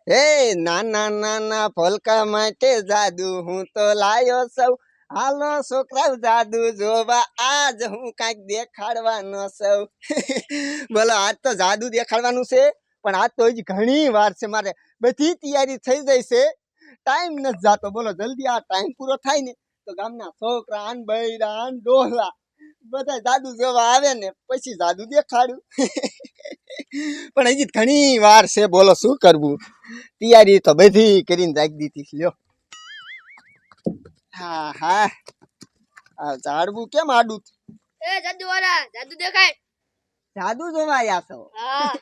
હે નાના નાના ભલકા માટે જાદુ હું તો લાયો સૌ હાલો છોકરાઓ જાદુ જોવા આજ હું કાંઈક દેખાડવાનો સૌ બોલો આજ તો જાદુ દેખાડવાનું છે પણ આજ તો હજી ઘણી વાર છે મારે બધી તૈયારી થઈ જાય છે ટાઈમ નથી જાતો બોલો જલ્દી આ ટાઈમ પૂરો થાય ને તો ગામના છોકરા આન બૈરા આન ડોહલા બધા જાદુ જોવા આવે ને પછી જાદુ દેખાડું પણ હજી ઘણી વાર છે બોલો શું કરવું તૈયારી તો બધી કરીને રાખી દીધી લ્યો હા હા આ ઝાડવું કેમ આડું એ જાદુ વાળા જાદુ દેખાય જાદુ જોવા આવ્યા છો હા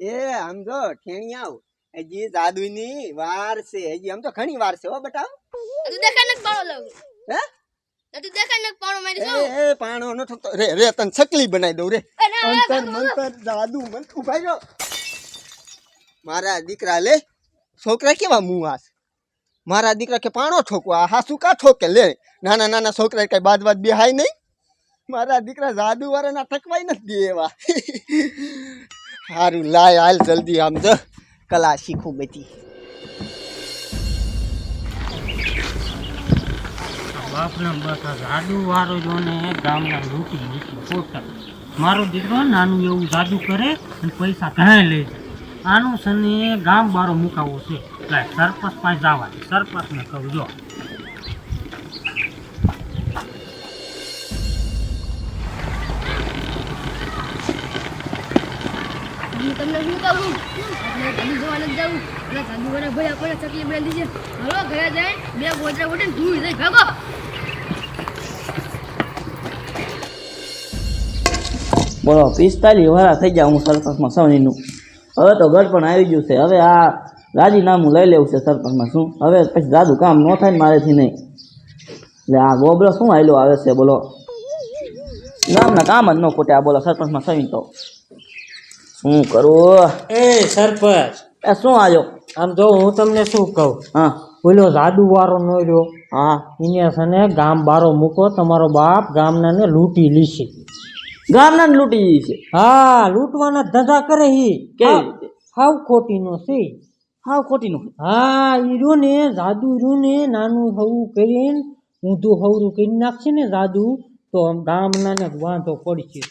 એ સમજો ઠેણી આવ હજી જાદુની વાર છે હજી આમ તો ઘણી વાર છે હો બટાવ જાદુ દેખાય ને પાણો લઉં હે જાદુ દેખાય ને પાણો મારી એ શું એ પાણો નો ઠકતો રે રે તને છકલી બનાવી દઉં રે ના, અંતર મંતર જાદુ મન ઉભા રહ્યો મારા દીકરા લે છોકરા કેવા મુવાસ મારા દીકરા કે પાણો ઠોકવા હાસુ કા ઠોકે લે નાના નાના છોકરા કઈ બાદ બાદ બેહાય નહીં મારા દીકરા જાદુ વાળાના ઠકવાય નથી દે એવા હારું લાય હાલ જલ્દી આમ જો કલા શીખું બધી બાપને બસ જાદુ વાળો જો ને ગામના લૂંટી લૂંટી પોતા મારો દીકરો નાનું એવું જાદુ કરે અને પૈસા ઘણા લે છે આનું સને ગામ બારો મુકાવો છે લાય સરપંચ પાસે જવા દે સરપંચને કહું જો હું તમને શું કહું આપણે જાદુ જોવા નથી જવું અને જાદુ વાળા ભાઈ આપણને ચકલી બનાવી દીધી હાલો ઘરે જાય બે ગોદરા ઉઠીને ધૂળ જાય ભાગો બોલો 45 વર્ષ થઈ ગયા હું સરપંચમાં સવનીનું હવે તો ઘર પણ આવી ગયું છે હવે આ રાજીનામું લઈ લેવું છે સરપંચમાં શું હવે પછી જાદુ કામ ન થાય ને મારેથી નહીં એટલે આ ગોબરો શું આયલો આવે છે બોલો ગામના કામ જ ન ખોટે આ બોલો સરપંચમાં સવીન તો શું કરું એ સરપંચ એ શું આવ્યો આમ જો હું તમને શું કહું હા બોલો જાદુ વાળો નો રહ્યો હા એને સને ગામ બારો મૂકો તમારો બાપ ગામના ને લૂંટી લીશે ગામના ને લૂંટી ગઈ છે હા લૂંટવાના ધંધા કરે હી કેવી રીતે હાવ ખોટી નો છે હાવ ખોટીનું હા ઈરો ને જાદુ ઈરું ને નાનું હવું કરીને ઊંધું હવરું કરી નાખશે ને જાદુ તો ગામના ને વાંધો પડશે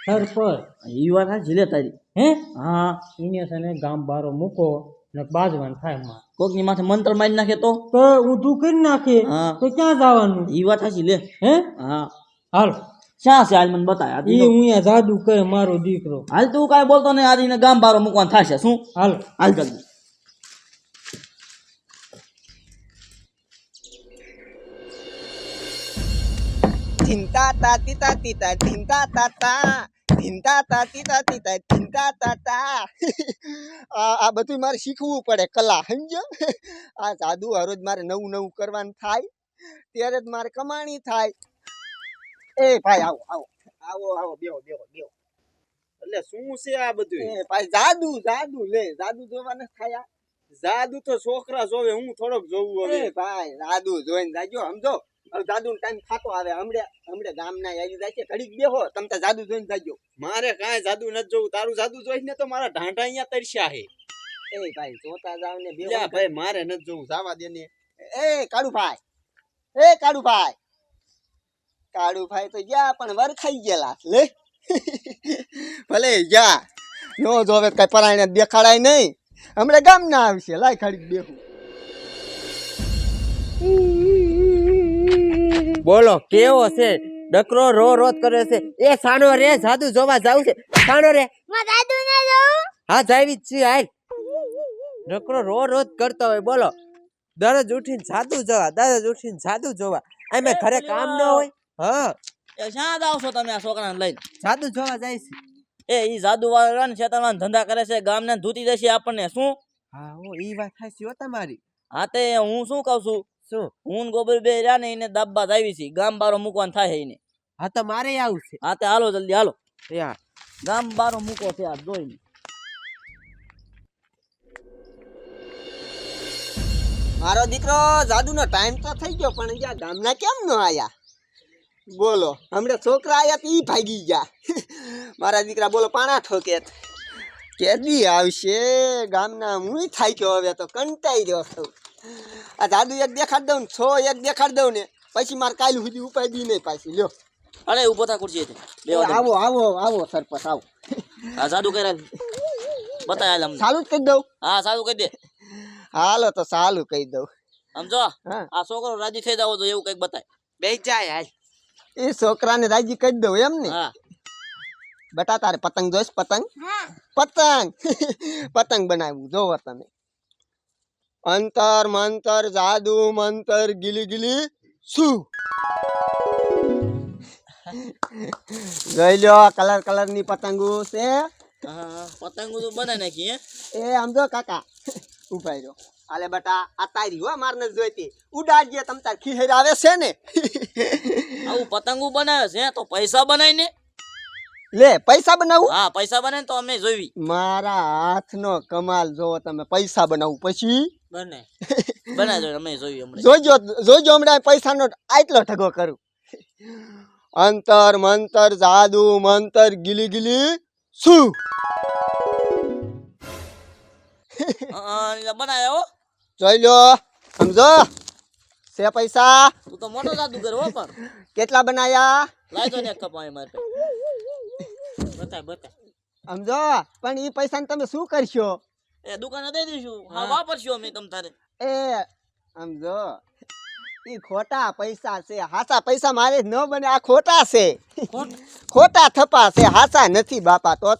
સરપંચ એ વાત હા ઝીલે તારી હે હા એને છે ને ગામ બારો મૂકો ને બાજવાન થાય માં કોકની માથે મંત્ર મારી નાખે તો ઊંધું કરી નાખે હા. તો ક્યાં જવાનું એ વાત હાચી લે હે હા હાલ ક્યાં છે હાલ મને બતાય ઈ હું જાદુ કરે મારો દીકરો હાલ તું કાંઈ બોલતો નહીં આદિને ગામ બારો મૂકવાનું થશે શું હાલ હાલ જલ્દી ધીંતા તા તીતા તીતા ધીંતા તાતા ધીંતા તા તીતા તીતા ધીંતા તાતા આ બધું મારે શીખવું પડે કલા સમજો આ જાદુ હરોજ મારે નવું નવું કરવાનું થાય ત્યારે જ મારે કમાણી થાય એ ભાઈ આવો આવો આવો આવો બેહો બેહો બેહો એટલે શું છે આ બધું એ ભાઈ જાદુ જાદુ લે જાદુ જોવા નથી ખાયા જાદુ તો છોકરા જોવે હું થોડોક જોવું હવે એ ભાઈ જાદુ જોઈને જાજો સમજો હવે જાદુ ટાઈમ ખાતો આવે હમણે ગામના આવી જાય છે ઘડીક બેહો તમે તો જાદુ જોઈને જાજો મારે કાંઈ જાદુ નથી જોવું તારું જાદુ જોઈને તો મારા ઢાંઢા અહીંયા તરસ્યા હે એ ભાઈ જોતા જાવ ને બેહો લ્યા ભાઈ મારે નથી જોવું જાવા દે ને એ કાળુભાઈ કાળુભાઈ તો ગયા પણ વરખાઈ ગયેલા લે ભલે જા નો જોવે કઈ પરાયણે દેખાડાય નહીં હમણાં ગામ ના આવશે લાય ખાડી બેહું બોલો કેવો છે ડકરો રો રોત કરે છે એ સાનો રે જાદુ જોવા જાવ છે સાનો રે માં જાદુ ના જાઉં હા જાવી જ છે હાલ ડકરો રો રોત કરતો હોય બોલો દરરોજ ઉઠીને જાદુ જોવા અમે ઘરે કામ ન હોય હા એ શા જાવ છો તમે આ છોકરાને લઈને જાદુ જોવા જાય છે એ ઈ જાદુ વાળા ને શેતાન ધંધા કરે છે ગામને ધૂતી દેશે આપણને શું હા ઓ ઈ વાત થાય છે તમારી હા તે હું શું કહું છું શું હું ગોબર બે રહ્યા ને એને દાબવા આવી છે ગામ બારો મૂકવાનું થાય એને હા તો મારે આવું છે હા તે હાલો જલ્દી હાલો યાર ગામ બારો મૂકો છે આ જોઈને મારો દીકરો જાદુનો ટાઈમ તો થઈ ગયો પણ અહીંયા ગામના કેમ ન આયા બોલો હમણાં છોકરા આયા તો ઈ ભાગી ગયા મારા દીકરા બોલો પાણા ઠોકે કેદી આવશે ગામના હું થાય ગયો હવે તો કંટાઈ રહ્યો છું આ જાદુ એક દેખાડ દઉં ને છો એક દેખાડ દઉં ને પછી મારે કાલ સુધી ઉપાય દી નહીં પાછી લ્યો અરે ઊભો થા ખુરશી આવો આવો આવો સરપંચ આવો આ જાદુ કર્યા બતાય અમને ચાલુ જ કહી દઉં હા સારું કહી દે હાલો તો ચાલુ કહી દઉં સમજો હા આ છોકરો રાજી થઈ જાવ તો એવું કઈક બતાય બે જાય હાલ એ છોકરાને રાજી કરી દઉં એમ ને હા બેટા તારે પતંગ જોઈશ પતંગ હા પતંગ પતંગ બનાવ્યું જોવો તમે અંતર મંતર જાદુ મંતર ગીલી ગીલી શું જોઈ લ્યો કલર કલર ની પતંગો છે હા પતંગો તો બનાવી નાખી હે એ આમ જો કાકા ઉભા રહ્યો આલે બેટા આ તારી હો માર ન જોઈતી ઉડાડજે તમ તાર ખીહેર આવે છે ને આવું પતંગો બનાવે છે તો પૈસા બનાવી ને લે પૈસા બનાવું હા પૈસા બને તો અમે જોઈવી મારા હાથનો કમાલ જોવો તમે પૈસા બનાવું પછી બને બનાવજો અમે જોઈ હમણાં જોજો જોજો હમણાં પૈસાનો આટલો ઠગો કરું અંતર મંતર જાદુ મંતર ગીલી ગીલી શું બનાવ્યા હો જોઈ લો સમજો છે પૈસા તું તો મોટો જાદુગર હો પણ કેટલા બનાયા લાય તો ને એક કપ મારે બતાય બતાય સમજો પણ ઈ પૈસાને તમે શું કરશો એ દુકાને દઈ દઈશું હા વાપરશું અમે તમ તારે એ સમજો ઈ ખોટા પૈસા છે હાચા પૈસા મારે ન બને આ ખોટા છે ખોટા થપા છે હાચા નથી બાપા તો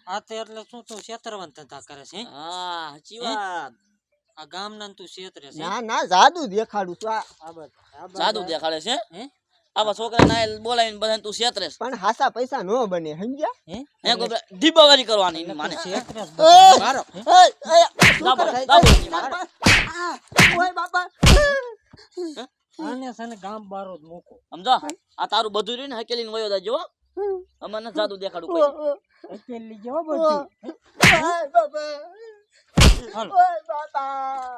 આ તે એટલે શું તું છેતરવાન ધંધા કરે છે હા સાચી વાત આ ગામના તું છેતરે છે ના ના જાદુ દેખાડું છું જાદુ દેખાડે છે હે આવા છોકરા ના બોલાવીને બધા તું છેતરે છે પણ હાચા પૈસા ન બને સમજ્યા હે હે કોઈ ડીબાવારી કરવાની ને માને છેતરે મારો શું દાબો, કરે? દાબો. ઓય બાપા આને છે ને ગામ બારો જ મૂકો સમજો આ તારું બધું રહ્યું ને હકેલીને વયો જાજો હો. અમને જાદુ દેખાડું કોઈ પેલી જેવો બધું ઓય બાપા હાલો. ઓય બાપા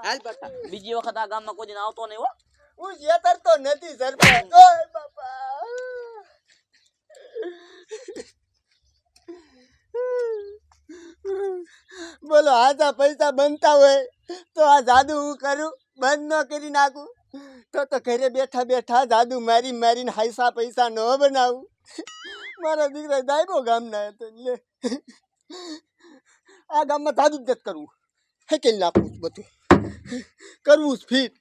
હાલ બટા બીજી વખત આ ગામમાં કોઈ દિન આવતો નહીં હો હું જેતર તો નથી સરપંચ ઓય બાપા બોલો હાચા પૈસા બનતા હોય તો આ જાદુ હું કરું બંધ ન કરી નાખું તો ઘરે બેઠા બેઠા જાદુ મારી મારીને હાઈસા પૈસા ન બનાવું મારા દીકરા દાયબો ગામના હતો લે આ ગામમાં જાદુ જ નથી કરવું હે કે નાખવું બધું કરવું જ ફીટ